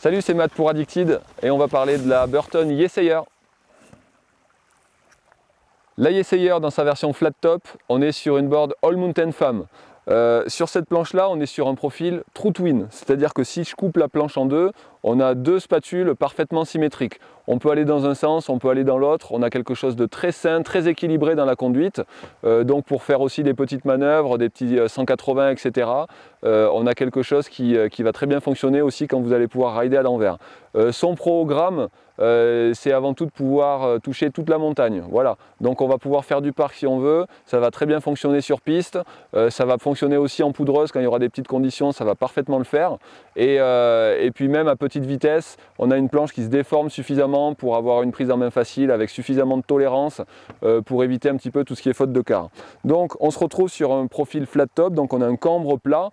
Salut, c'est Matt pour Addicted et on va parler de la Burton Yesayer. La Yesayer dans sa version flat top, on est sur une board All Mountain Femme. Sur cette planche là, on est sur un profil True Twin, c'est-à-dire que si je coupe la planche en deux, on a deux spatules parfaitement symétriques. On peut aller dans un sens, on peut aller dans l'autre, on a quelque chose de très sain, très équilibré dans la conduite. Donc pour faire aussi des petites manœuvres, des petits 180, etc. On a quelque chose qui va très bien fonctionner aussi quand vous allez pouvoir rider à l'envers. Son programme, c'est avant tout de pouvoir toucher toute la montagne. Voilà. Donc on va pouvoir faire du parc si on veut, ça va très bien fonctionner sur piste, ça va fonctionner aussi en poudreuse quand il y aura des petites conditions, ça va parfaitement le faire. Et puis même à petite vitesse, on a une planche qui se déforme suffisamment pour avoir une prise en main facile avec suffisamment de tolérance pour éviter un petit peu tout ce qui est faute de quart. Donc on se retrouve sur un profil flat top, donc on a un cambre plat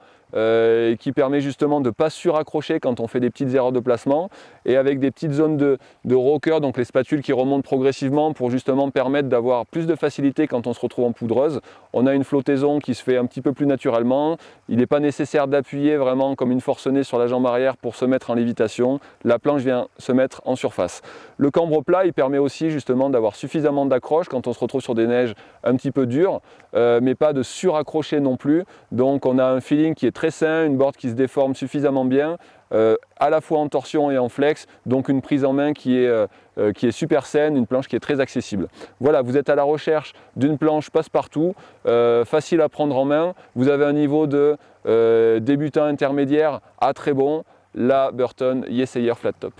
qui permet justement de ne pas suraccrocher quand on fait des petites erreurs de placement, et avec des petites zones de rocker, donc les spatules qui remontent progressivement pour justement permettre d'avoir plus de facilité quand on se retrouve en poudreuse. On a une flottaison qui se fait un petit peu plus naturellement, il n'est pas nécessaire d'appuyer vraiment comme une forcenée sur la jambe arrière pour se mettre en lévitation, la planche vient se mettre en surface. Le cambre plat, il permet aussi justement d'avoir suffisamment d'accroche quand on se retrouve sur des neiges un petit peu dures, mais pas de suraccrocher non plus, donc on a un feeling qui est très sain, une board qui se déforme suffisamment bien, à la fois en torsion et en flex, donc une prise en main qui est super saine, une planche qui est très accessible. Voilà, vous êtes à la recherche d'une planche passe-partout, facile à prendre en main, vous avez un niveau de débutant intermédiaire à très bon, la Burton Yesayer Flat Top.